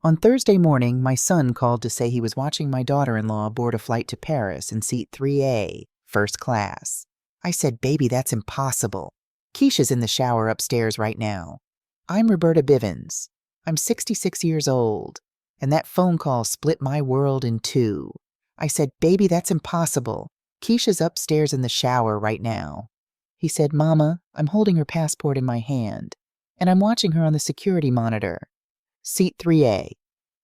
On Thursday morning, my son called to say he was watching my daughter-in-law board a flight to Paris in seat 3A, first class. I said, "Baby, that's impossible. Keisha's in the shower upstairs right now. I'm Roberta Bivens. I'm 66 years old, and that phone call split my world in two. I said, "Baby, that's impossible. Keisha's upstairs in the shower right now." He said, "Mama, I'm holding her passport in my hand, and I'm watching her on the security monitor. Seat 3A,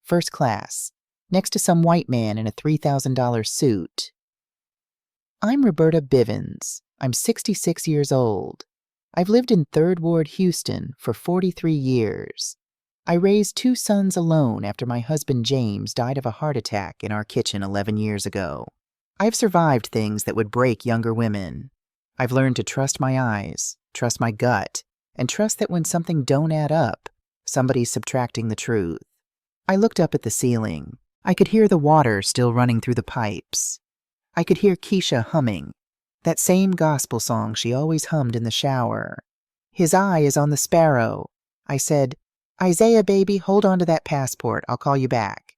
first class, next to some white man in a $3,000 suit." I'm Roberta Bivens. I'm 66 years old. I've lived in 3rd Ward, Houston, for 43 years. I raised 2 sons alone after my husband James died of a heart attack in our kitchen 11 years ago. I've survived things that would break younger women. I've learned to trust my eyes, trust my gut, and trust that when something don't add up, somebody's subtracting the truth. I looked up at the ceiling. I could hear the water still running through the pipes. I could hear Keisha humming, that same gospel song she always hummed in the shower. "His eye is on the sparrow." I said, "Isaiah, baby, hold on to that passport. I'll call you back."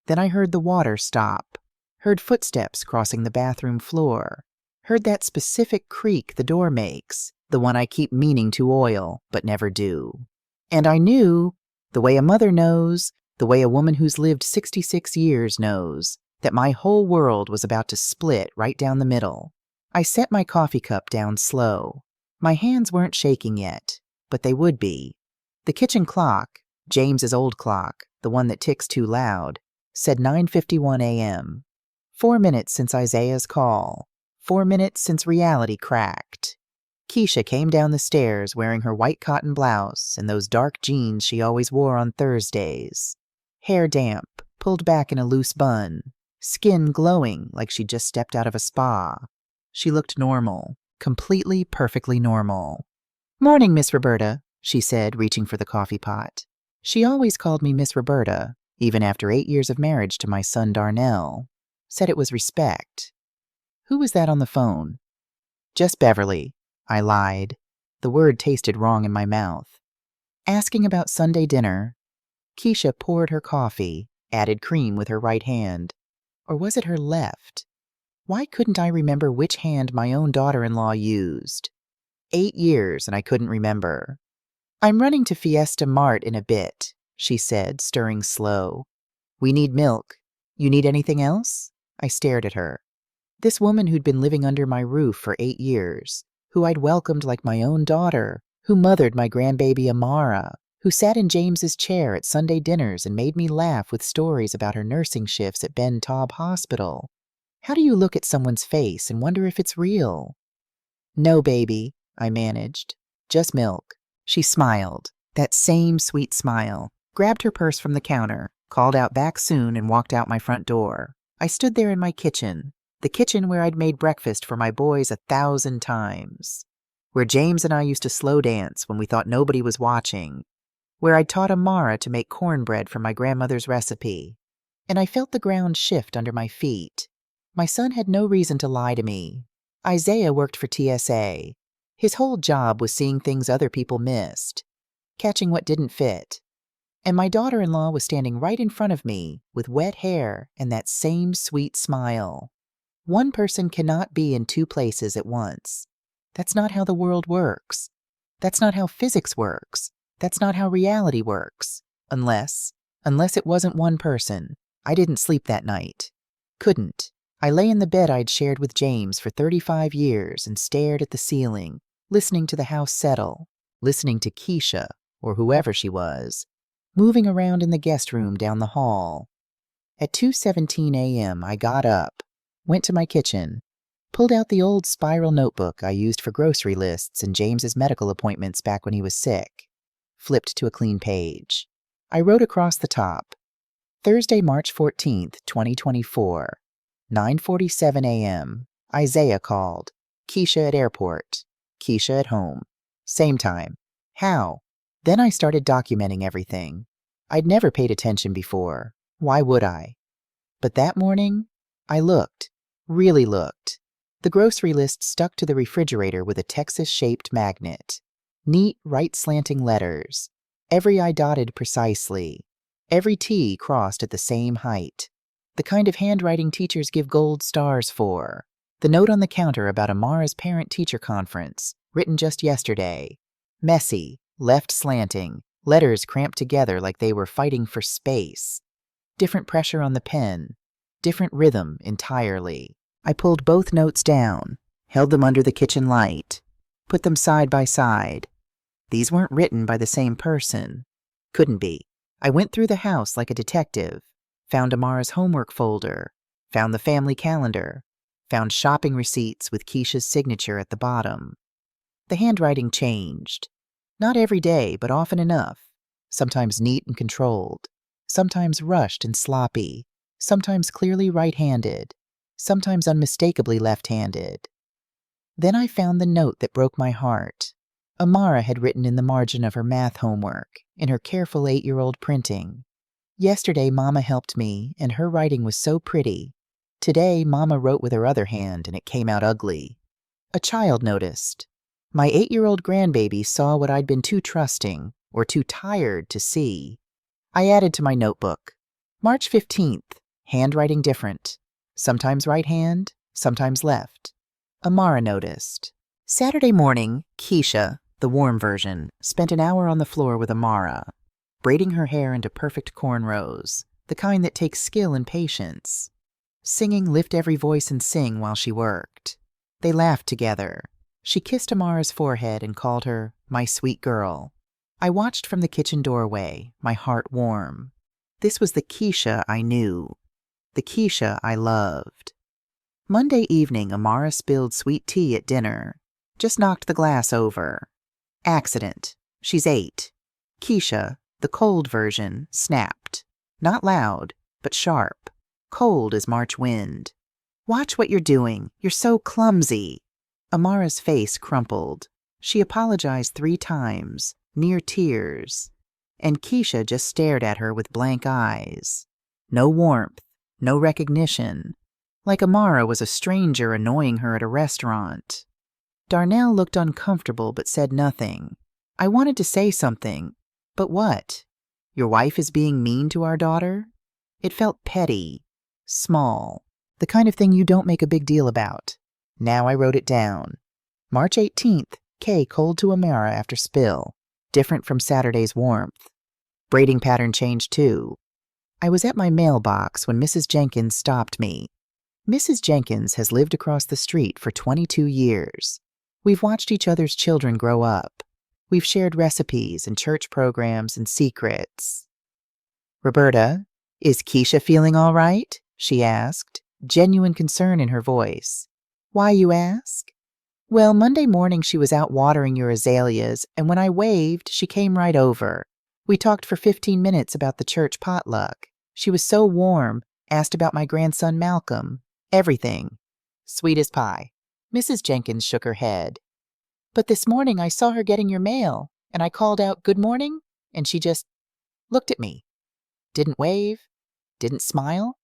Then I heard the water stop, heard footsteps crossing the bathroom floor, heard that specific creak the door makes, the one I keep meaning to oil, but never do. And I knew, the way a mother knows, the way a woman who's lived 66 years knows, that my whole world was about to split right down the middle. I set my coffee cup down slow. My hands weren't shaking yet, but they would be. The kitchen clock, James's old clock, the one that ticks too loud, said 9:51 a.m. 4 minutes since Isaiah's call. 4 minutes since reality cracked. Keisha came down the stairs wearing her white cotton blouse and those dark jeans she always wore on Thursdays. Hair damp, pulled back in a loose bun, skin glowing like she'd just stepped out of a spa. She looked normal, completely, perfectly normal. "Morning, Miss Roberta," she said, reaching for the coffee pot. She always called me Miss Roberta, even after 8 years of marriage to my son Darnell. Said it was respect. "Who was that on the phone?" "Just Beverly," I lied. The word tasted wrong in my mouth. "Asking about Sunday dinner." Keisha poured her coffee, added cream with her right hand. Or was it her left? Why couldn't I remember which hand my own daughter-in-law used? 8 years and I couldn't remember. "I'm running to Fiesta Mart in a bit," she said, stirring slow. "We need milk. You need anything else?" I stared at her. This woman who'd been living under my roof for 8 years, who I'd welcomed like my own daughter, who mothered my grandbaby Amara, who sat in James's chair at Sunday dinners and made me laugh with stories about her nursing shifts at Ben Taub Hospital. How do you look at someone's face and wonder if it's real? "No, baby," I managed. "Just milk." She smiled, that same sweet smile, grabbed her purse from the counter, called out back soon, and walked out my front door. I stood there in my kitchen, the kitchen where I'd made breakfast for my boys 1,000 times, where James and I used to slow dance when we thought nobody was watching, where I'd taught Amara to make cornbread from my grandmother's recipe. And I felt the ground shift under my feet. My son had no reason to lie to me. Isaiah worked for TSA. His whole job was seeing things other people missed, catching what didn't fit. And my daughter-in-law was standing right in front of me with wet hair and that same sweet smile. One person cannot be in 2 places at once. That's not how the world works. That's not how physics works. That's not how reality works. Unless it wasn't one person. I didn't sleep that night. Couldn't. I lay in the bed I'd shared with James for 35 years and stared at the ceiling, listening to the house settle, listening to Keisha, or whoever she was, moving around in the guest room down the hall. At 2:17 a.m., I got up, went to my kitchen, pulled out the old spiral notebook I used for grocery lists and James's medical appointments back when he was sick, flipped to a clean page. I wrote across the top, Thursday, March 14th, 2024, 9:47 a.m., Isaiah called. Keisha at airport. Keisha at home. Same time. How? Then I started documenting everything. I'd never paid attention before. Why would I? But that morning, I looked. Really looked. The grocery list stuck to the refrigerator with a Texas-shaped magnet. Neat, right-slanting letters. Every I dotted precisely. Every T crossed at the same height. The kind of handwriting teachers give gold stars for. The note on the counter about Amara's parent-teacher conference, written just yesterday. Messy, left slanting, letters cramped together like they were fighting for space. Different pressure on the pen, different rhythm entirely. I pulled both notes down, held them under the kitchen light, put them side by side. These weren't written by the same person. Couldn't be. I went through the house like a detective, found Amara's homework folder, found the family calendar, found shopping receipts with Keisha's signature at the bottom. The handwriting changed. Not every day, but often enough. Sometimes neat and controlled, sometimes rushed and sloppy, sometimes clearly right-handed, sometimes unmistakably left-handed. Then I found the note that broke my heart. Amara had written in the margin of her math homework, in her careful 8-year-old printing. Yesterday, Mama helped me, and her writing was so pretty. Today, Mama wrote with her other hand, and it came out ugly. A child noticed. My 8-year-old grandbaby saw what I'd been too trusting, or too tired to see. I added to my notebook. March 15th, handwriting different. Sometimes right hand, sometimes left. Amara noticed. Saturday morning, Keisha, the warm version, spent an hour on the floor with Amara, braiding her hair into perfect cornrows, the kind that takes skill and patience. Singing Lift Every Voice and Sing while she worked. They laughed together. She kissed Amara's forehead and called her, my sweet girl. I watched from the kitchen doorway, my heart warm. This was the Keisha I knew, the Keisha I loved. Monday evening, Amara spilled sweet tea at dinner. Just knocked the glass over. Accident. She's 8. Keisha, the cold version, snapped. Not loud, but sharp. Cold as March wind. Watch what you're doing. You're so clumsy. Amara's face crumpled. She apologized 3 times, near tears. And Keisha just stared at her with blank eyes. No warmth, no recognition. Like Amara was a stranger annoying her at a restaurant. Darnell looked uncomfortable but said nothing. I wanted to say something, but what? Your wife is being mean to our daughter? It felt petty, small, the kind of thing you don't make a big deal about. Now I wrote it down. March 18th, Kay cold to Amara after spill, different from Saturday's warmth. Braiding pattern changed too. I was at my mailbox when Mrs. Jenkins stopped me. Mrs. Jenkins has lived across the street for 22 years. We've watched each other's children grow up. We've shared recipes and church programs and secrets. Roberta, is Keisha feeling all right? She asked, genuine concern in her voice. Why, you ask? Well, Monday morning she was out watering your azaleas, and when I waved, she came right over. We talked for 15 minutes about the church potluck. She was so warm, asked about my grandson Malcolm. Everything. Sweet as pie. Mrs. Jenkins shook her head. But this morning I saw her getting your mail, and I called out, "Good morning," and she just looked at me. Didn't wave, didn't smile.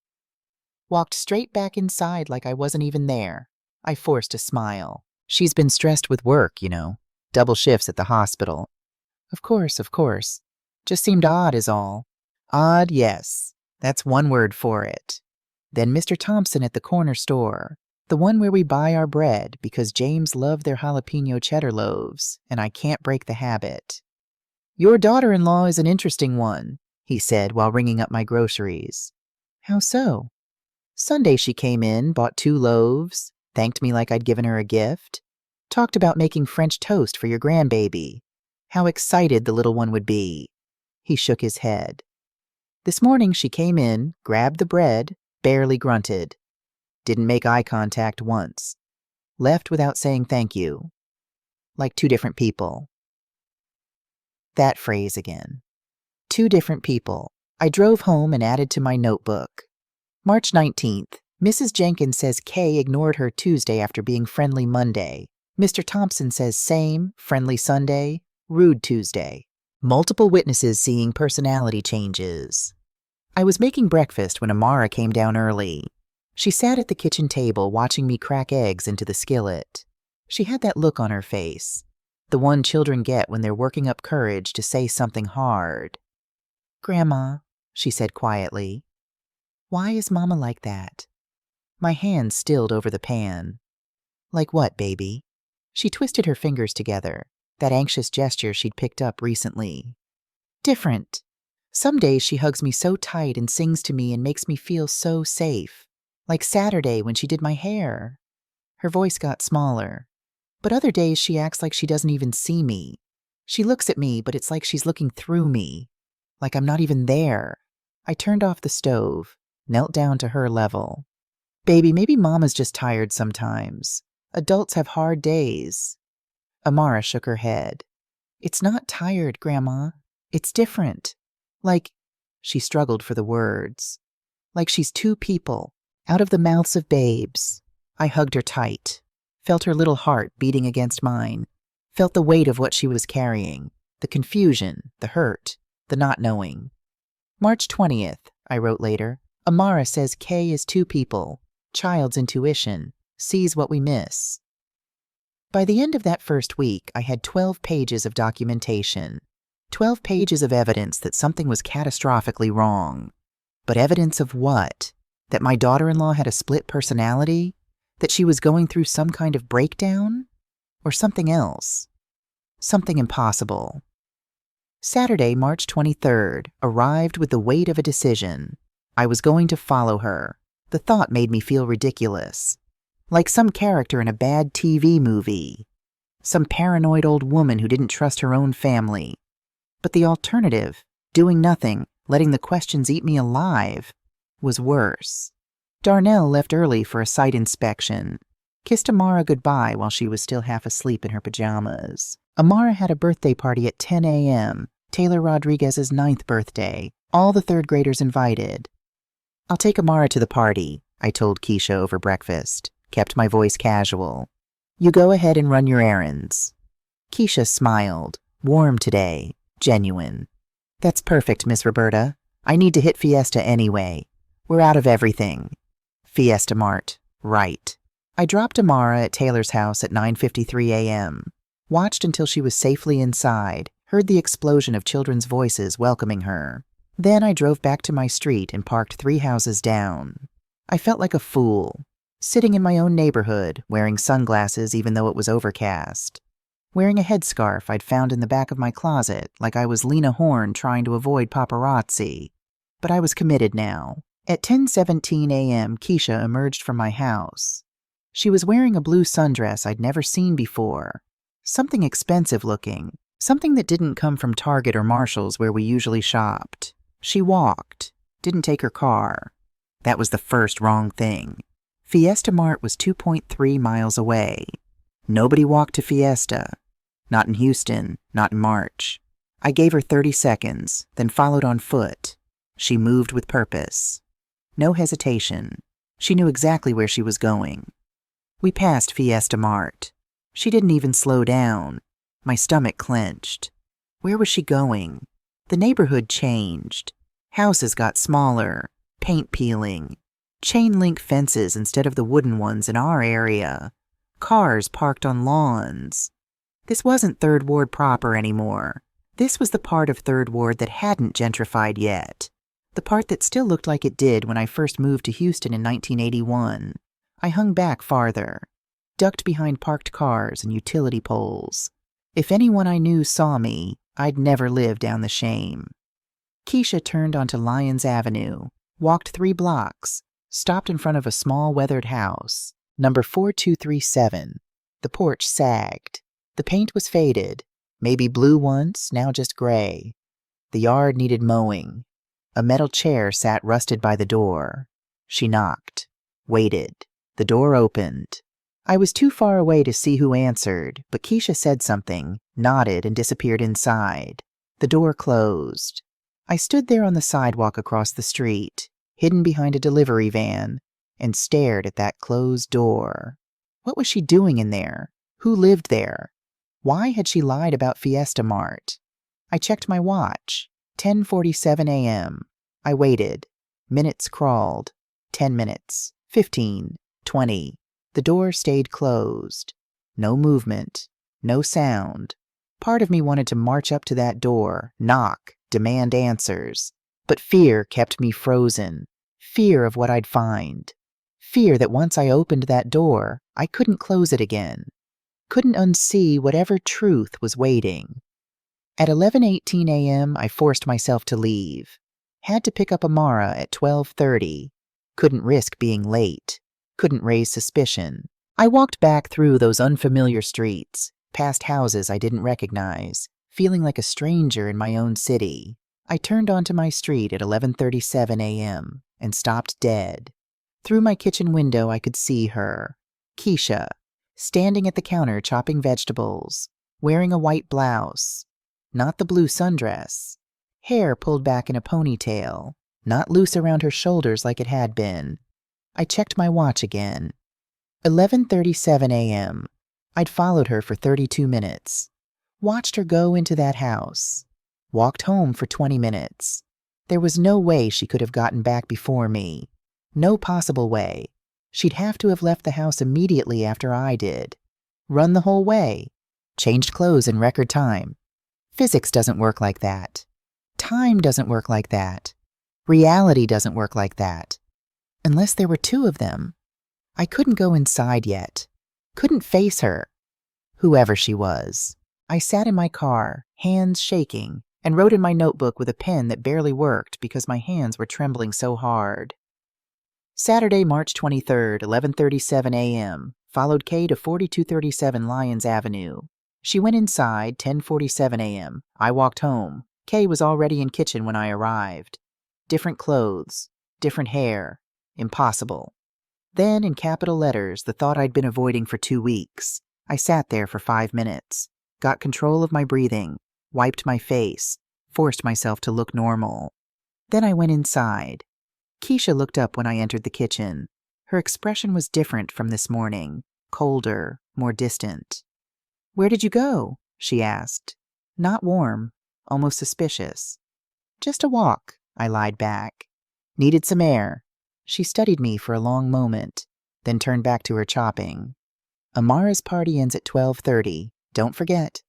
Walked straight back inside like I wasn't even there. I forced a smile. She's been stressed with work, you know. Double shifts at the hospital. Of course. Just seemed odd is all. Odd, yes. That's one word for it. Then Mr. Thompson at the corner store. The one where we buy our bread because James loved their jalapeno cheddar loaves, and I can't break the habit. Your daughter-in-law is an interesting one, he said while ringing up my groceries. How so? Sunday she came in, bought 2 loaves, thanked me like I'd given her a gift, talked about making French toast for your grandbaby. How excited the little one would be. He shook his head. This morning she came in, grabbed the bread, barely grunted. Didn't make eye contact once. Left without saying thank you. Like 2 different people. That phrase again. 2 different people. I drove home and added to my notebook. March 19th. Mrs. Jenkins says Kay ignored her Tuesday after being friendly Monday. Mr. Thompson says same, friendly Sunday, rude Tuesday. Multiple witnesses seeing personality changes. I was making breakfast when Amara came down early. She sat at the kitchen table watching me crack eggs into the skillet. She had that look on her face, the one children get when they're working up courage to say something hard. Grandma, she said quietly. Why is Mama like that? My hand stilled over the pan. Like what, baby? She twisted her fingers together, that anxious gesture she'd picked up recently. Different. Some days she hugs me so tight and sings to me and makes me feel so safe. Like Saturday when she did my hair. Her voice got smaller. But other days she acts like she doesn't even see me. She looks at me, but it's like she's looking through me. Like I'm not even there. I turned off the stove, knelt down to her level. Baby, maybe Mama's just tired sometimes. Adults have hard days. Amara shook her head. It's not tired, Grandma. It's different. Like, she struggled for the words. Like she's two people, out of the mouths of babes. I hugged her tight, felt her little heart beating against mine, felt the weight of what she was carrying, the confusion, the hurt, the not knowing. March 20th, I wrote later. Amara says K is two people. Child's intuition, sees what we miss. By the end of that first week, I had 12 pages of documentation. 12 pages of evidence that something was catastrophically wrong. But evidence of what? That my daughter-in-law had a split personality? That she was going through some kind of breakdown? Or something else? Something impossible. Saturday, March 23rd, arrived with the weight of a decision. I was going to follow her. The thought made me feel ridiculous. Like some character in a bad TV movie. Some paranoid old woman who didn't trust her own family. But the alternative, doing nothing, letting the questions eat me alive, was worse. Darnell left early for a site inspection. Kissed Amara goodbye while she was still half asleep in her pajamas. Amara had a birthday party at 10 a.m., Taylor Rodriguez's 9th birthday. All the third graders invited. I'll take Amara to the party, I told Keisha over breakfast. Kept my voice casual. You go ahead and run your errands. Keisha smiled. Warm today. Genuine. That's perfect, Miss Roberta. I need to hit Fiesta anyway. We're out of everything. Fiesta Mart. Right. I dropped Amara at Taylor's house at 9:53 a.m. Watched until she was safely inside. Heard the explosion of children's voices welcoming her. Then I drove back to my street and parked 3 houses down. I felt like a fool. Sitting in my own neighborhood, wearing sunglasses even though it was overcast. Wearing a headscarf I'd found in the back of my closet, like I was Lena Horne trying to avoid paparazzi. But I was committed now. At 10:17 a.m., Keisha emerged from my house. She was wearing a blue sundress I'd never seen before. Something expensive looking. Something that didn't come from Target or Marshall's where we usually shopped. She walked. Didn't take her car. That was the first wrong thing. Fiesta Mart was 2.3 miles away. Nobody walked to Fiesta. Not in Houston, not in March. I gave her 30 seconds, then followed on foot. She moved with purpose. No hesitation. She knew exactly where she was going. We passed Fiesta Mart. She didn't even slow down. My stomach clenched. Where was she going? The neighborhood changed. Houses got smaller, paint peeling. Chain link fences instead of the wooden ones in our area. Cars parked on lawns. This wasn't Third Ward proper anymore. This was the part of Third Ward that hadn't gentrified yet. The part that still looked like it did when I first moved to Houston in 1981. I hung back farther, ducked behind parked cars and utility poles. If anyone I knew saw me, I'd never live down the shame. Keisha turned onto Lyons Avenue, walked 3 blocks, stopped in front of a small weathered house, number 4237. The porch sagged. The paint was faded, maybe blue once, now just gray. The yard needed mowing. A metal chair sat rusted by the door. She knocked, waited. The door opened. I was too far away to see who answered, but Keisha said something, nodded, and disappeared inside. The door closed. I stood there on the sidewalk across the street, hidden behind a delivery van, and stared at that closed door. What was she doing in there? Who lived there? Why had she lied about Fiesta Mart? I checked my watch. 10:47 a.m. I waited. Minutes crawled. 10 minutes. 15. 20. The door stayed closed. No movement. No sound. Part of me wanted to march up to that door, knock, demand answers. But fear kept me frozen. Fear of what I'd find. Fear that once I opened that door, I couldn't close it again. Couldn't unsee whatever truth was waiting. At 11:18 a.m., I forced myself to leave. Had to pick up Amara at 12:30. Couldn't risk being late. Couldn't raise suspicion. I walked back through those unfamiliar streets, past houses I didn't recognize, feeling like a stranger in my own city. I turned onto my street at 11:37 a.m. and stopped dead. Through my kitchen window, I could see her, Keisha, standing at the counter chopping vegetables, wearing a white blouse, not the blue sundress, hair pulled back in a ponytail, not loose around her shoulders like it had been. I checked my watch again. 11:37 a.m. I'd followed her for 32 minutes. Watched her go into that house. Walked home for 20 minutes. There was no way she could have gotten back before me. No possible way. She'd have to have left the house immediately after I did. Run the whole way. Changed clothes in record time. Physics doesn't work like that. Time doesn't work like that. Reality doesn't work like that. Unless there were two of them. I couldn't go inside yet. Couldn't face her. Whoever she was. I sat in my car, hands shaking, and wrote in my notebook with a pen that barely worked because my hands were trembling so hard. Saturday, March 23rd, 11:37 a.m. Followed Kay to 4237 Lyons Avenue. She went inside, 10:47 a.m. I walked home. Kay was already in kitchen when I arrived. Different clothes, different hair. Impossible. Then, in capital letters, the thought I'd been avoiding for 2 weeks. I sat there for 5 minutes, got control of my breathing, wiped my face, forced myself to look normal. Then I went inside. Keisha looked up when I entered the kitchen. Her expression was different from this morning, colder, more distant. "Where did you go?" she asked. Not warm, almost suspicious. "Just a walk," I lied back. "Needed some air." She studied me for a long moment, then turned back to her chopping. "Amara's party ends at 12:30. Don't forget."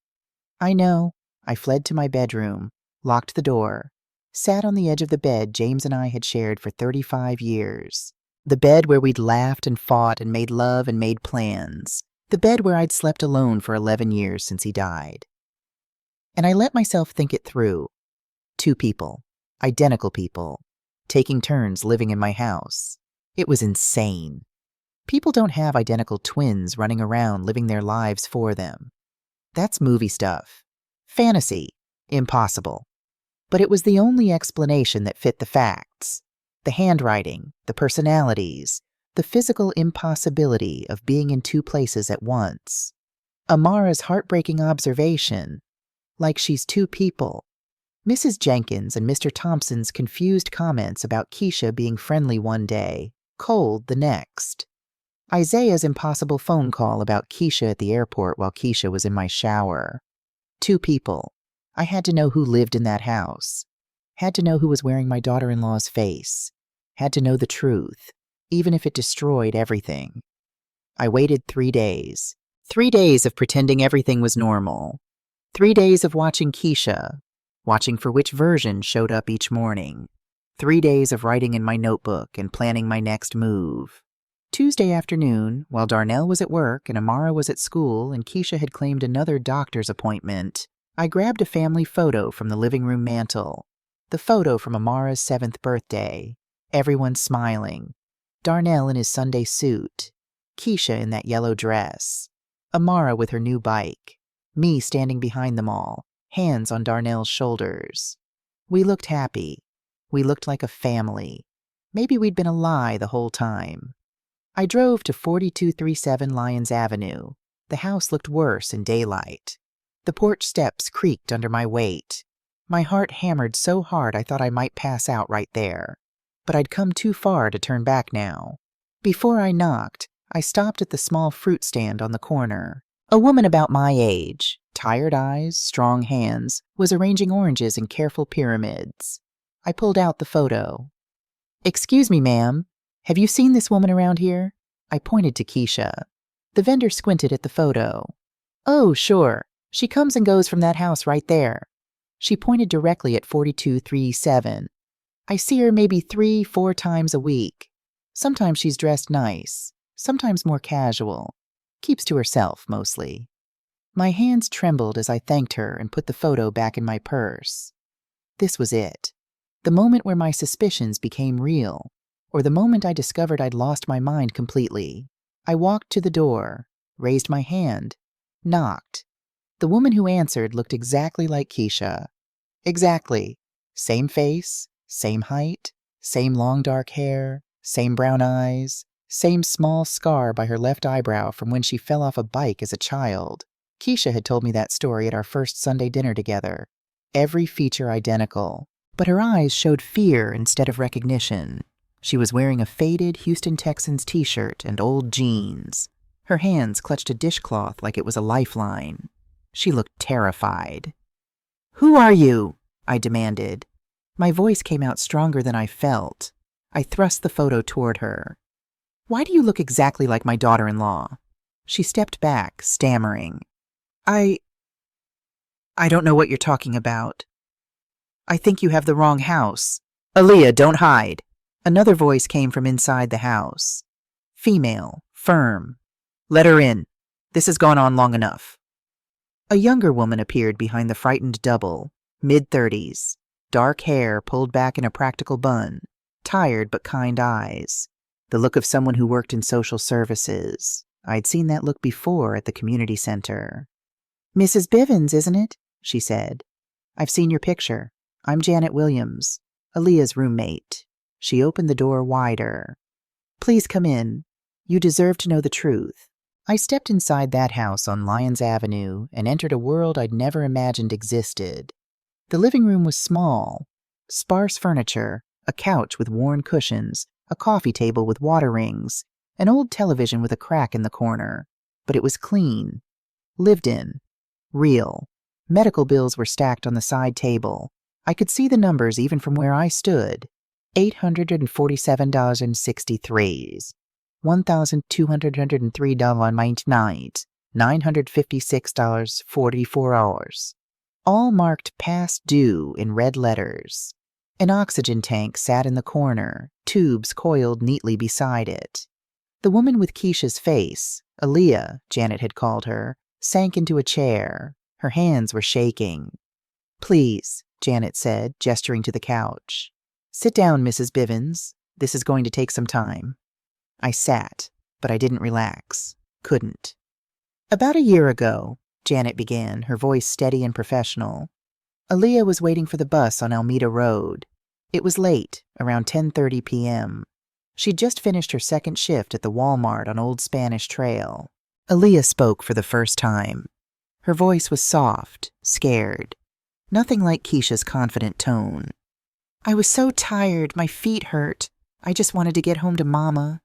"I know." I fled to my bedroom, locked the door, sat on the edge of the bed James and I had shared for 35 years. The bed where we'd laughed and fought and made love and made plans. The bed where I'd slept alone for 11 years since he died. And I let myself think it through. 2 people, identical people, taking turns living in my house. It was insane. People don't have identical twins running around living their lives for them. That's movie stuff. Fantasy. Impossible. But it was the only explanation that fit the facts. The handwriting, the personalities, the physical impossibility of being in 2 places at once. Amara's heartbreaking observation, like she's 2 people. Mrs. Jenkins and Mr. Thompson's confused comments about Keisha being friendly one day, cold the next. Isaiah's impossible phone call about Keisha at the airport while Keisha was in my shower. 2 people. I had to know who lived in that house. Had to know who was wearing my daughter-in-law's face. Had to know the truth, even if it destroyed everything. I waited 3 days. 3 days of pretending everything was normal. 3 days of watching Keisha, watching for which version showed up each morning. 3 days of writing in my notebook and planning my next move. Tuesday afternoon, while Darnell was at work and Amara was at school and Keisha had claimed another doctor's appointment, I grabbed a family photo from the living room mantel. The photo from Amara's 7th birthday. Everyone smiling. Darnell in his Sunday suit. Keisha in that yellow dress. Amara with her new bike. Me standing behind them all, hands on Darnell's shoulders. We looked happy. We looked like a family. Maybe we'd been a lie the whole time. I drove to 4237 Lyons Avenue. The house looked worse in daylight. The porch steps creaked under my weight. My heart hammered so hard I thought I might pass out right there. But I'd come too far to turn back now. Before I knocked, I stopped at the small fruit stand on the corner. A woman about my age, tired eyes, strong hands, was arranging oranges in careful pyramids. I pulled out the photo. "Excuse me, ma'am. Have you seen this woman around here?" I pointed to Keisha. The vendor squinted at the photo. "Oh, sure. She comes and goes from that house right there." She pointed directly at 4237. I see her maybe 3-4 times a week. Sometimes she's dressed nice, sometimes more casual. Keeps to herself, mostly. My hands trembled as I thanked her and put the photo back in my purse. This was it. The moment where my suspicions became real, or the moment I discovered I'd lost my mind completely. I walked to the door, raised my hand, knocked. The woman who answered looked exactly like Keisha. Exactly. Same face, same height, same long dark hair, same brown eyes, same small scar by her left eyebrow from when she fell off a bike as a child. Keisha had told me that story at our first Sunday dinner together. Every feature identical, but her eyes showed fear instead of recognition. She was wearing a faded Houston Texans t-shirt and old jeans. Her hands clutched a dishcloth like it was a lifeline. She looked terrified. "Who are you?" I demanded. My voice came out stronger than I felt. I thrust the photo toward her. "Why do you look exactly like my daughter-in-law?" She stepped back, stammering. I don't know what you're talking about. I think you have the wrong house." "Aaliyah, don't hide." Another voice came from inside the house. Female, firm. "Let her in. This has gone on long enough." A younger woman appeared behind the frightened double, mid-30s, dark hair pulled back in a practical bun, tired but kind eyes. The look of someone who worked in social services. I'd seen that look before at the community center. "Mrs. Bivens, isn't it?" she said. "I've seen your picture. I'm Janet Williams, Aaliyah's roommate." She opened the door wider. "Please come in. You deserve to know the truth." I stepped inside that house on Lyons Avenue and entered a world I'd never imagined existed. The living room was small, sparse furniture, a couch with worn cushions, a coffee table with water rings, an old television with a crack in the corner. But it was clean, lived in, real. Medical bills were stacked on the side table. I could see the numbers even from where I stood. $847.63, $1,203.99, $956.44. All marked past due in red letters. An oxygen tank sat in the corner, tubes coiled neatly beside it. The woman with Keisha's face, Aaliyah, Janet had called her, sank into a chair. Her hands were shaking. "Please," Janet said, gesturing to the couch. "Sit down, Mrs. Bivens. This is going to take some time." I sat, but I didn't relax. Couldn't. "About a year ago," Janet began, her voice steady and professional, "Aaliyah was waiting for the bus on Almeda Road. It was late, around 10:30 p.m. She'd just finished her second shift at the Walmart on Old Spanish Trail." Aaliyah spoke for the first time. Her voice was soft, scared. Nothing like Keisha's confident tone. "I was so tired, my feet hurt. I just wanted to get home to Mama."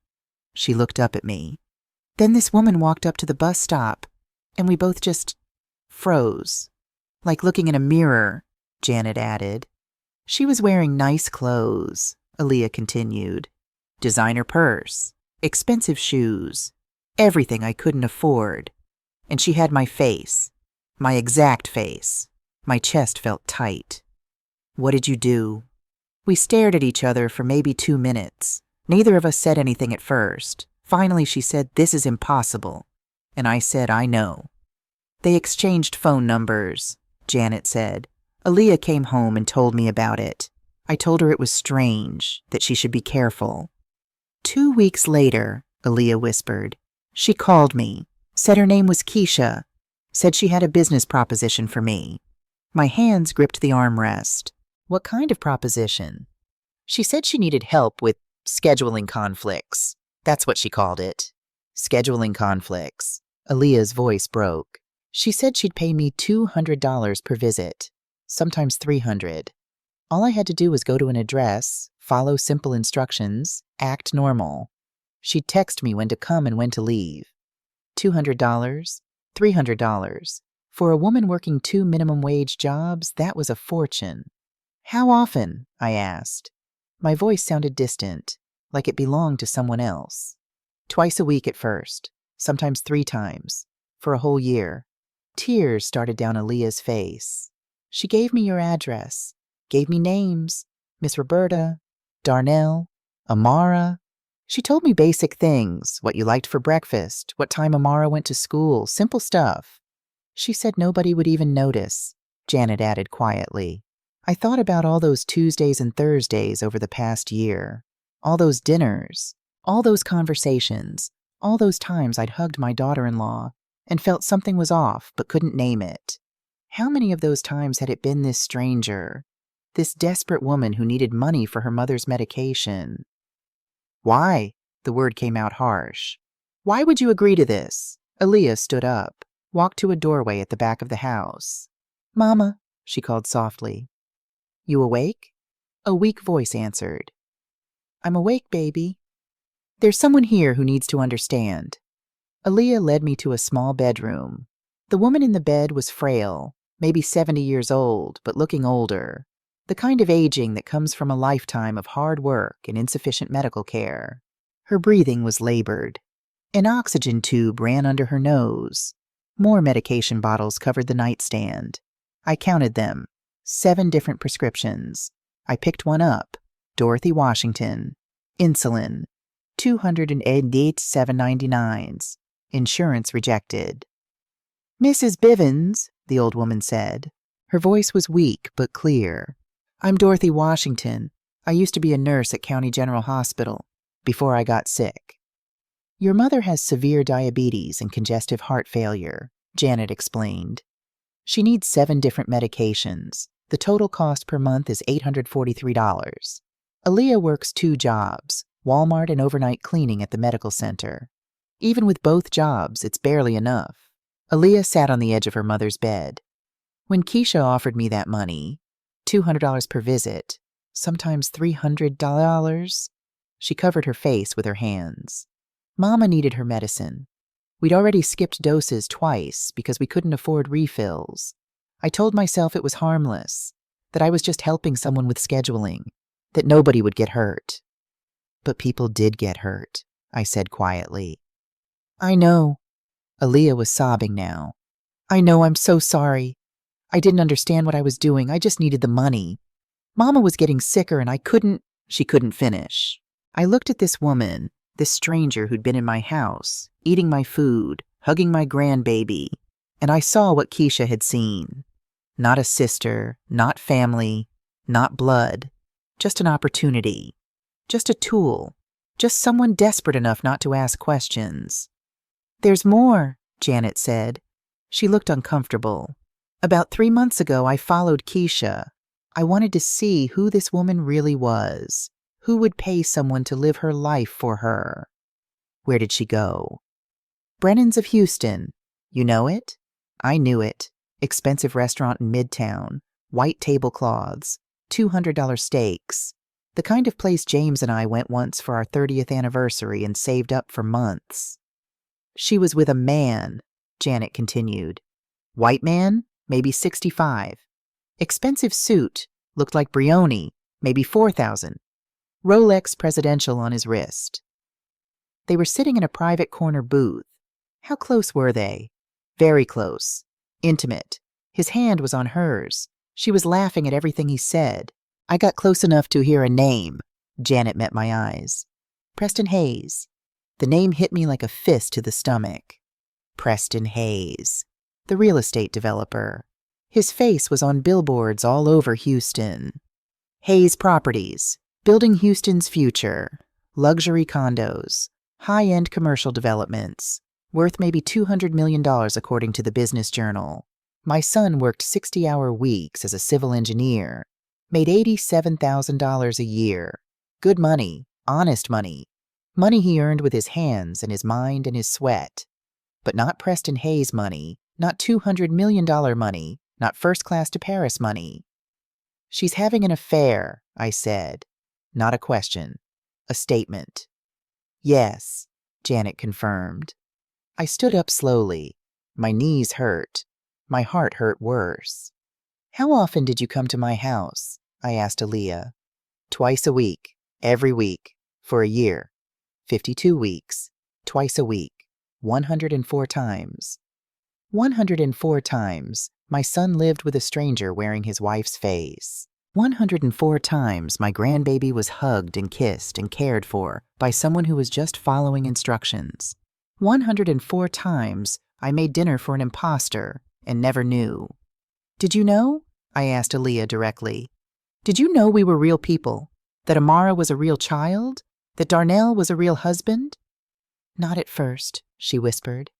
She looked up at me. "Then this woman walked up to the bus stop, and we both just froze. Like looking in a mirror," Janet added. "She was wearing nice clothes," Aaliyah continued. "Designer purse, expensive shoes, everything I couldn't afford. And she had my face, my exact face. My chest felt tight." "What did you do?" We stared at each other for maybe 2 minutes. Neither of us said anything at first. Finally, she said, "This is impossible." And I said, "I know." "They exchanged phone numbers," Janet said. "Aaliyah came home and told me about it. I told her it was strange, that she should be careful." 2 weeks later, Aaliyah whispered, "She called me, said her name was Keisha, said she had a business proposition for me." My hands gripped the armrest. "What kind of proposition?" "She said she needed help with scheduling conflicts. That's what she called it. Scheduling conflicts." Aaliyah's voice broke. "She said she'd pay me $200 per visit, sometimes $300. All I had to do was go to an address, follow simple instructions, act normal. She'd text me when to come and when to leave. $200, $300. For a woman working 2 minimum wage jobs, that was a fortune." "How often?" I asked. My voice sounded distant, like it belonged to someone else. "Twice a week at first, sometimes 3 times, for a whole year." Tears started down Aaliyah's face. "She gave me your address, gave me names, Miss Roberta, Darnell, Amara. She told me basic things, what you liked for breakfast, what time Amara went to school, simple stuff. She said nobody would even notice, Janet added quietly. I thought about all those Tuesdays and Thursdays over the past year, all those dinners, all those conversations, all those times I'd hugged my daughter-in-law and felt something was off but couldn't name it. How many of those times had it been this stranger, this desperate woman who needed money for her mother's medication? Why? The word came out harsh. Why would you agree to this? Aaliyah stood up, walked to a doorway at the back of the house. Mama, she called softly. You awake? A weak voice answered. I'm awake, baby. There's someone here who needs to understand. Aaliyah led me to a small bedroom. The woman in the bed was frail, maybe 70 years old, but looking older. The kind of aging that comes from a lifetime of hard work and insufficient medical care. Her breathing was labored. An oxygen tube ran under her nose. More medication bottles covered the nightstand. I counted them. 7 different prescriptions. I picked one up. Dorothy Washington. Insulin. 288 $7.99s. Insurance rejected. Mrs. Bivens, the old woman said. Her voice was weak but clear. I'm Dorothy Washington. I used to be a nurse at County General Hospital before I got sick. Your mother has severe diabetes and congestive heart failure, Janet explained. She needs 7 different medications. The total cost per month is $843. Aaliyah works 2 jobs, Walmart and overnight cleaning at the medical center. Even with both jobs, it's barely enough. Aaliyah sat on the edge of her mother's bed. When Keisha offered me that money, $200 per visit, sometimes $300, she covered her face with her hands. Mama needed her medicine. We'd already skipped doses twice because we couldn't afford refills. I told myself it was harmless, that I was just helping someone with scheduling, that nobody would get hurt. But people did get hurt, I said quietly. I know. Aaliyah was sobbing now. I know, I'm so sorry. I didn't understand what I was doing. I just needed the money. Mama was getting sicker and she couldn't finish. I looked at this woman, this stranger who'd been in my house, eating my food, hugging my grandbaby, and I saw what Keisha had seen. Not a sister, not family, not blood, just an opportunity, just a tool, just someone desperate enough not to ask questions. There's more, Janet said. She looked uncomfortable. About 3 months ago, I followed Keisha. I wanted to see who this woman really was, who would pay someone to live her life for her. Where did she go? Brennan's of Houston. You know it? I knew it. Expensive restaurant in Midtown, white tablecloths, $200 steaks, the kind of place James and I went once for our 30th anniversary and saved up for months. She was with a man, Janet continued. White man, maybe 65. Expensive suit, looked like Brioni, maybe 4,000. Rolex Presidential on his wrist. They were sitting in a private corner booth. How close were they? Very close. Intimate. His hand was on hers. She was laughing at everything he said. I got close enough to hear a name. Janet met my eyes. Preston Hayes. The name hit me like a fist to the stomach. Preston Hayes, the real estate developer. His face was on billboards all over Houston. Hayes Properties, building Houston's future. Luxury condos, high-end commercial developments, worth maybe $200 million according to the Business Journal. My son worked 60-hour weeks as a civil engineer, made $87,000 a year. Good money, honest money. Money he earned with his hands and his mind and his sweat. But not Preston Hayes money, not $200 million money, not first-class to Paris money. She's having an affair, I said. Not a question. A statement. Yes, Janet confirmed. I stood up slowly. My knees hurt. My heart hurt worse. How often did you come to my house? I asked Aaliyah. Twice a week, every week, for a year. 52 weeks, twice a week, 104 times. 104 times, my son lived with a stranger wearing his wife's face. 104 times my grandbaby was hugged and kissed and cared for by someone who was just following instructions. 104 times I made dinner for an imposter and never knew. Did you know? I asked Aaliyah directly. Did you know we were real people? That Amara was a real child? That Darnell was a real husband? Not at first, she whispered.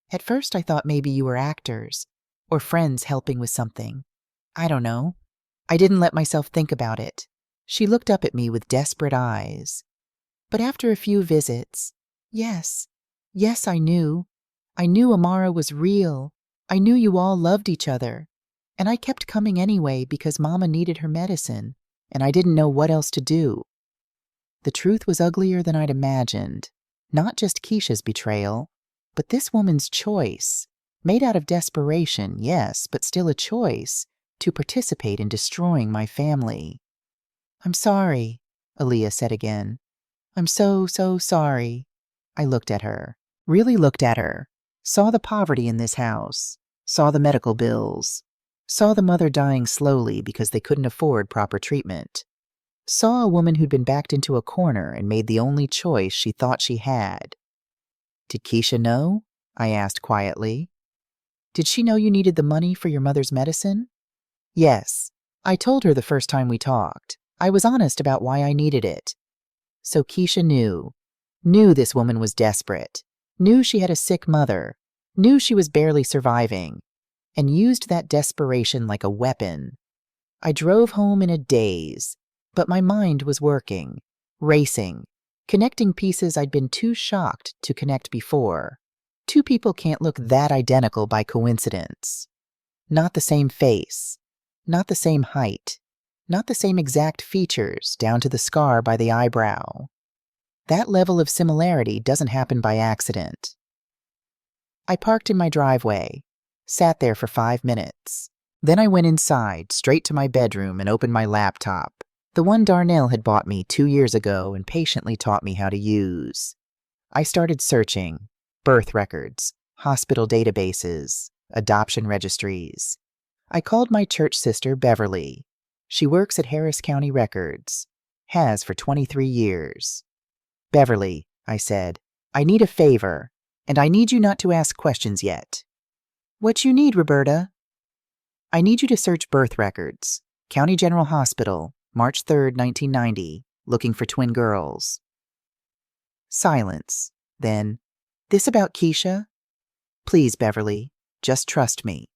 At first I thought maybe you were actors, or friends helping with something. I don't know. I didn't let myself think about it. She looked up at me with desperate eyes. But after a few visits, yes, I knew. I knew Amara was real. I knew you all loved each other. And I kept coming anyway because Mama needed her medicine, and I didn't know what else to do. The truth was uglier than I'd imagined. Not just Keisha's betrayal, but this woman's choice, made out of desperation, yes, but still a choice, to participate in destroying my family. I'm sorry, Aaliyah said again. I'm so sorry. I looked at her, really looked at her, saw the poverty in this house, saw the medical bills, saw the mother dying slowly because they couldn't afford proper treatment, saw a woman who'd been backed into a corner and made the only choice she thought she had. Did Keisha know? I asked quietly. Did she know you needed the money for your mother's medicine? Yes. I told her the first time we talked. I was honest about why I needed it. So Keisha knew this woman was desperate, knew she had a sick mother, knew she was barely surviving, and used that desperation like a weapon. I drove home in a daze, but my mind was working, racing, connecting pieces I'd been too shocked to connect before. Two people can't look that identical by coincidence. Not the same face, not the same height, not the same exact features down to the scar by the eyebrow. That level of similarity doesn't happen by accident. I parked in my driveway, sat there for 5 minutes. Then I went inside, straight to my bedroom, and opened my laptop, the one Darnell had bought me 2 years ago and patiently taught me how to use. I started searching: birth records, hospital databases, adoption registries. I called my church sister, Beverly. She works at Harris County Records, has for 23 years. Beverly, I said, I need a favor, and I need you not to ask questions yet. What you need, Roberta? I need you to search birth records. County General Hospital, March 3rd, 1990, looking for twin girls. Silence. Then, this about Keisha? Please, Beverly, just trust me.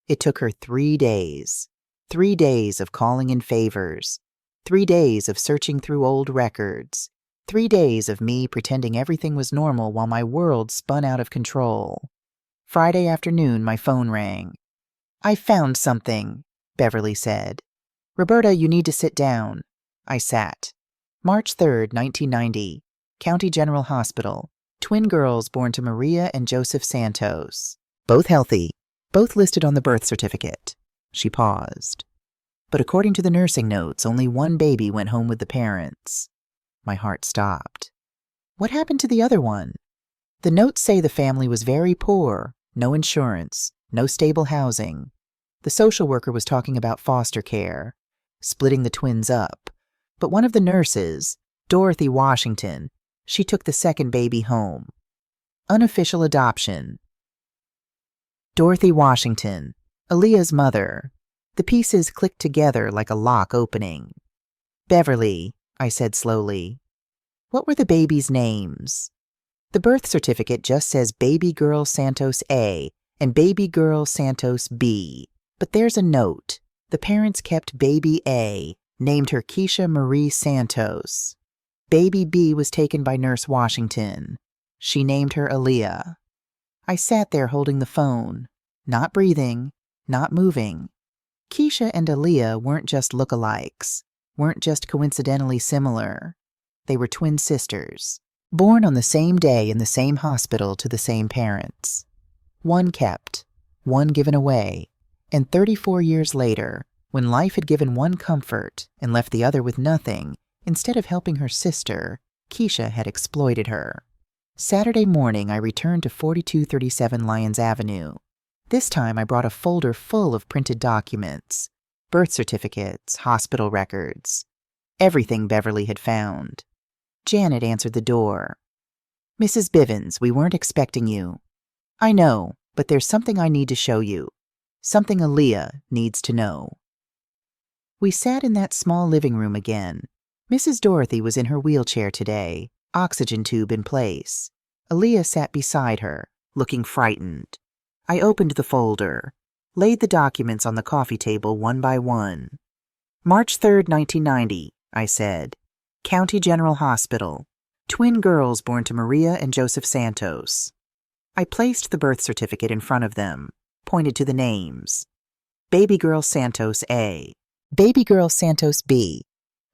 It took her 3 days. 3 days of calling in favors. 3 days of searching through old records. 3 days of me pretending everything was normal while my world spun out of control. Friday afternoon, my phone rang. I found something, Beverly said. Roberta, you need to sit down. I sat. March 3rd, 1990, County General Hospital. Twin girls born to Maria and Joseph Santos. Both healthy, both listed on the birth certificate. She paused. But according to the nursing notes, only one baby went home with the parents. My heart stopped. What happened to the other one? The notes say the family was very poor, no insurance, no stable housing. The social worker was talking about foster care, splitting the twins up. But one of the nurses, Dorothy Washington, she took the second baby home. Unofficial adoption. Dorothy Washington, Aaliyah's mother. The pieces clicked together like a lock opening. Beverly, I said slowly. What were the babies' names? The birth certificate just says Baby Girl Santos A and Baby Girl Santos B. But there's a note. The parents kept Baby A, named her Keisha Marie Santos. Baby B was taken by Nurse Washington. She named her Aaliyah. I sat there holding the phone, not breathing, not moving. Keisha and Aaliyah weren't just lookalikes, weren't just coincidentally similar. They were twin sisters, born on the same day in the same hospital to the same parents. One kept, one given away, and 34 years later, when life had given one comfort and left the other with nothing, instead of helping her sister, Keisha had exploited her. Saturday morning, I returned to 4237 Lyons Avenue. This time, I brought a folder full of printed documents, Birth certificates, hospital records, everything Beverly had found. Janet answered the door. "Mrs. Bivens, we weren't expecting you." "I know, but there's something I need to show you. Something Aaliyah needs to know." We sat in that small living room again. Mrs. Dorothy was in her wheelchair today, oxygen tube in place. Aaliyah sat beside her, looking frightened. I opened the folder, laid the documents on the coffee table one by one. "March 3rd, 1990, I said. County General Hospital. Twin girls born to Maria and Joseph Santos." I placed the birth certificate in front of them, pointed to the names. Baby girl Santos A. Baby girl Santos B.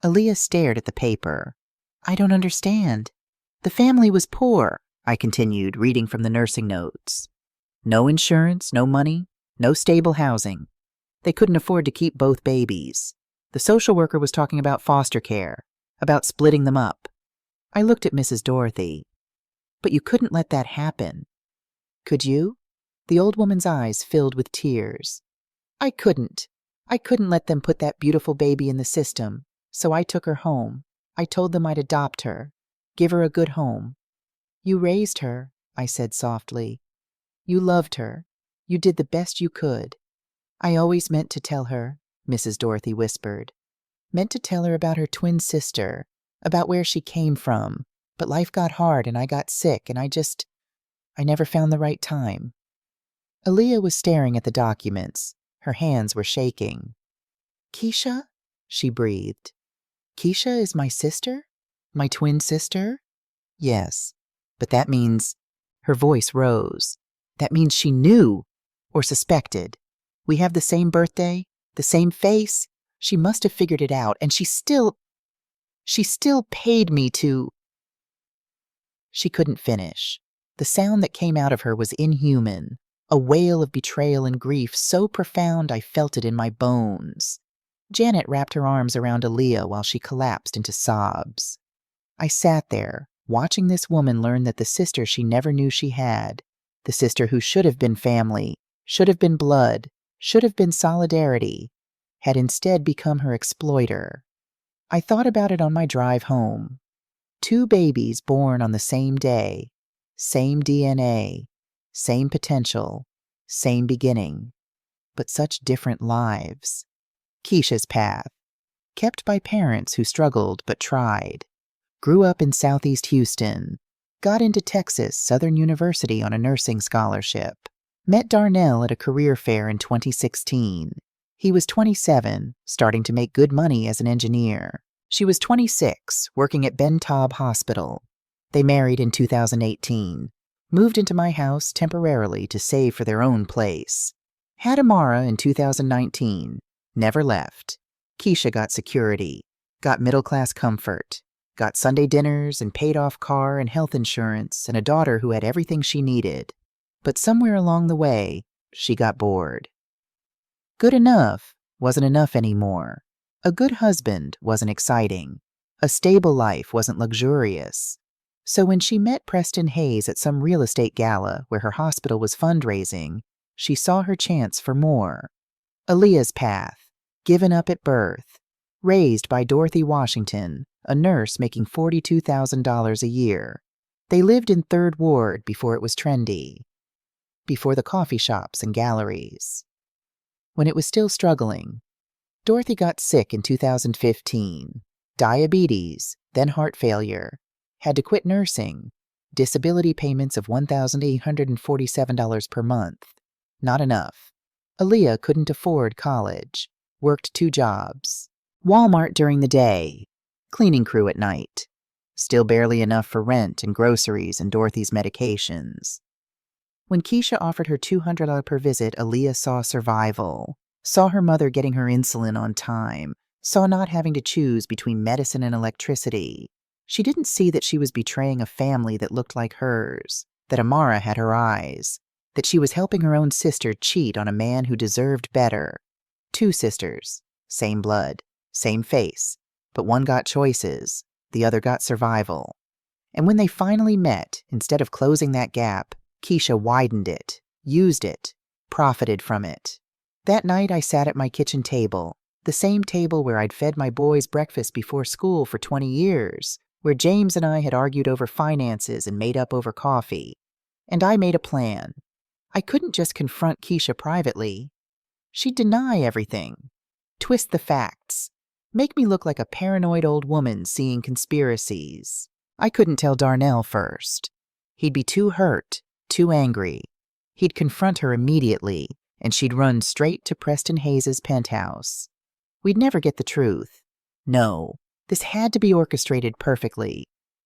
Aaliyah stared at the paper. "I don't understand." "The family was poor," I continued, reading from the nursing notes. "No insurance, no money, no stable housing. They couldn't afford to keep both babies. The social worker was talking about foster care, about splitting them up." I looked at Mrs. Dorothy. "But you couldn't let that happen." "Could you?" The old woman's eyes filled with tears. "I couldn't. I couldn't let them put that beautiful baby in the system, so I took her home. I told them I'd adopt her, give her a good home." "You raised her," I said softly. "You loved her. You did the best you could." "I always meant to tell her," Mrs. Dorothy whispered. "Meant to tell her about her twin sister, about where she came from, but life got hard and I got sick and I never found the right time." Aaliyah was staring at the documents. Her hands were shaking. "Keisha?" she breathed. "Keisha is my sister? My twin sister?" "Yes, but that means—" Her voice rose. "That means she knew or suspected. We have the same birthday, the same face. She must have figured it out, and she still paid me to—" She couldn't finish. The sound that came out of her was inhuman, a wail of betrayal and grief so profound I felt it in my bones. Janet wrapped her arms around Aaliyah while she collapsed into sobs. I sat there, watching this woman learn that the sister she never knew she had, the sister who should have been family, should have been blood, should have been solidarity, had instead become her exploiter. I thought about it on my drive home. 2 babies born on the same day, same DNA, same potential, same beginning, but such different lives. Keisha's path, kept by parents who struggled but tried. Grew up in Southeast Houston, got into Texas Southern University on a nursing scholarship. Met Darnell at a career fair in 2016. He was 27, starting to make good money as an engineer. She was 26, working at Ben Taub Hospital. They married in 2018, moved into my house temporarily to save for their own place. Had Amara in 2019, never left. Keisha got security, got middle-class comfort, got Sunday dinners and paid off car and health insurance and a daughter who had everything she needed. But somewhere along the way, she got bored. Good enough wasn't enough anymore. A good husband wasn't exciting. A stable life wasn't luxurious. So when she met Preston Hayes at some real estate gala where her hospital was fundraising, she saw her chance for more. Aaliyah's path, given up at birth, raised by Dorothy Washington, a nurse making $42,000 a year. They lived in 3rd Ward before it was trendy, before the coffee shops and galleries. When it was still struggling, Dorothy got sick in 2015. Diabetes, then heart failure. Had to quit nursing. Disability payments of $1,847 per month. Not enough. Aaliyah couldn't afford college. Worked 2 jobs. Walmart during the day. Cleaning crew at night. Still barely enough for rent and groceries and Dorothy's medications. When Keisha offered her $200 per visit, Aaliyah saw survival. Saw her mother getting her insulin on time. Saw not having to choose between medicine and electricity. She didn't see that she was betraying a family that looked like hers, that Amara had her eyes, that she was helping her own sister cheat on a man who deserved better. 2 sisters, same blood, same face, but one got choices, the other got survival. And when they finally met, instead of closing that gap, Keisha widened it, used it, profited from it. That night I sat at my kitchen table, The same table where I'd fed my boys breakfast before school for 20 years, where James and I had argued over finances and made up over coffee. And I made a plan. I couldn't just confront Keisha privately. She'd deny everything, twist the facts, make me look like a paranoid old woman seeing conspiracies. I couldn't tell Darnell first. He'd be too hurt, too angry. He'd confront her immediately, and she'd run straight to Preston Hayes' penthouse. We'd never get the truth. No, this had to be orchestrated perfectly.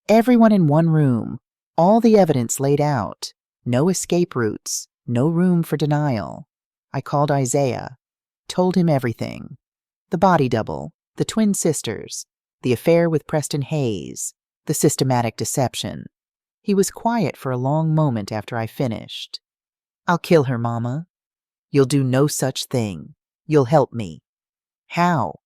Everyone in one room, all the evidence laid out, no escape routes, no room for denial. I called Isaiah, told him everything. The body double, the twin sisters, the affair with Preston Hayes, the systematic deception. He was quiet for a long moment after I finished. "I'll kill her, Mama." "You'll do no such thing. You'll help me." "How?"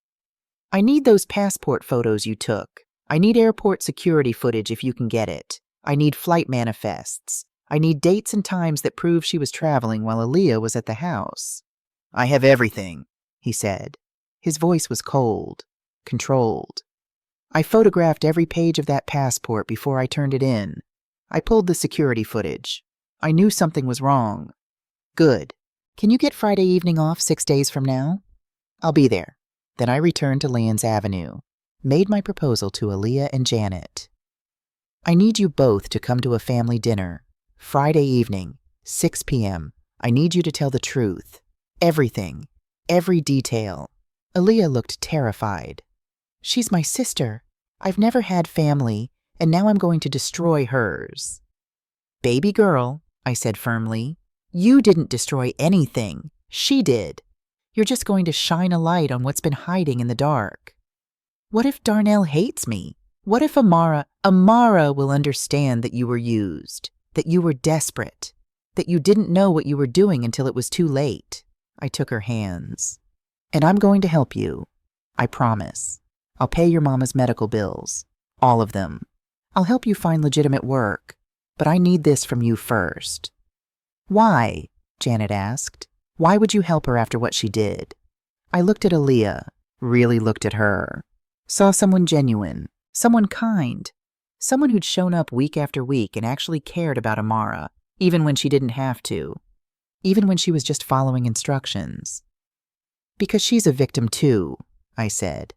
"I need those passport photos you took. I need airport security footage if you can get it. I need flight manifests. I need dates and times that prove she was traveling while Aaliyah was at the house." "I have everything," he said. His voice was cold, controlled. "I photographed every page of that passport before I turned it in. I pulled the security footage. I knew something was wrong." "Good. Can you get Friday evening off 6 days from now?" "I'll be there." Then I returned to Lands Avenue, made my proposal to Aaliyah and Janet. "I need you both to come to a family dinner. Friday evening, 6 p.m. I need you to tell the truth. Everything. Every detail." Aaliyah looked terrified. "She's my sister. I've never had family, and now I'm going to destroy hers." "Baby girl," I said firmly, "you didn't destroy anything. She did. You're just going to shine a light on what's been hiding in the dark." "What if Darnell hates me? What if Amara will understand that you were used, that you were desperate, that you didn't know what you were doing until it was too late?" I took her hands. "And I'm going to help you. I promise. I'll pay your mama's medical bills. All of them. I'll help you find legitimate work. But I need this from you first." "Why?" Janet asked. "Why would you help her after what she did?" I looked at Aaliyah, really looked at her. Saw someone genuine, someone kind, someone who'd shown up week after week and actually cared about Amara, even when she didn't have to, even when she was just following instructions. "Because she's a victim too," I said.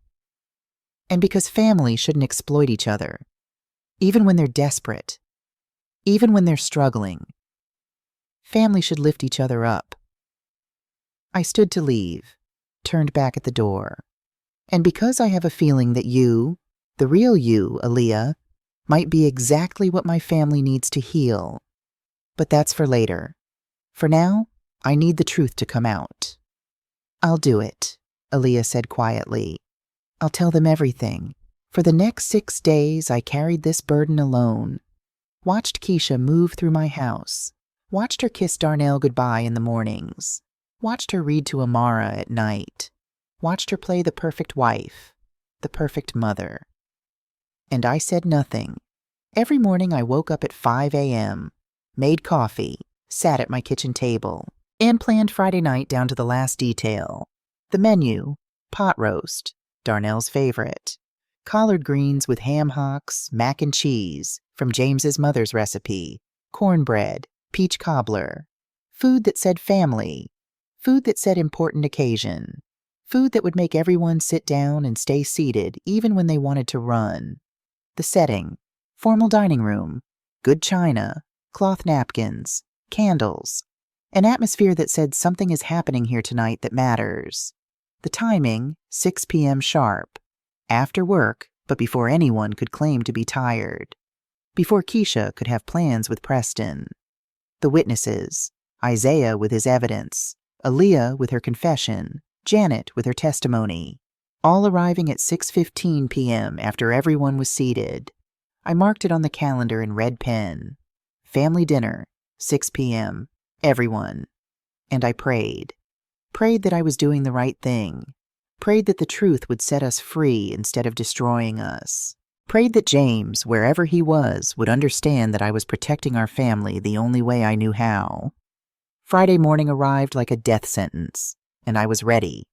"And because family shouldn't exploit each other, even when they're desperate, even when they're struggling. Family should lift each other up." I stood to leave, turned back at the door. "And because I have a feeling that you, the real you, Aaliyah, might be exactly what my family needs to heal. But that's for later. For now, I need the truth to come out." "I'll do it," Aaliyah said quietly. "I'll tell them everything. For the next 6 days, I carried this burden alone. Watched Keisha move through my house. Watched her kiss Darnell goodbye in the mornings. Watched her read to Amara at night. Watched her play the perfect wife, the perfect mother. And I said nothing. Every morning I woke up at 5 a.m., made coffee, sat at my kitchen table, and planned Friday night down to the last detail. The menu: pot roast, Darnell's favorite, collard greens with ham hocks, mac and cheese, from James's mother's recipe, cornbread, peach cobbler, food that said family, food that said important occasion, food that would make everyone sit down and stay seated even when they wanted to run. The setting: formal dining room, good china, cloth napkins, candles, an atmosphere that said something is happening here tonight that matters. The timing: 6 p.m. sharp. After work, but before anyone could claim to be tired. Before Keisha could have plans with Preston. The witnesses: Isaiah with his evidence, Aaliyah with her confession, Janet with her testimony, all arriving at 6:15 p.m. after everyone was seated. I marked it on the calendar in red pen. Family dinner, 6 p.m., everyone. And I prayed. Prayed that I was doing the right thing. Prayed that the truth would set us free instead of destroying us. Prayed that James, wherever he was, would understand that I was protecting our family the only way I knew how. Friday morning arrived like a death sentence, and I was ready.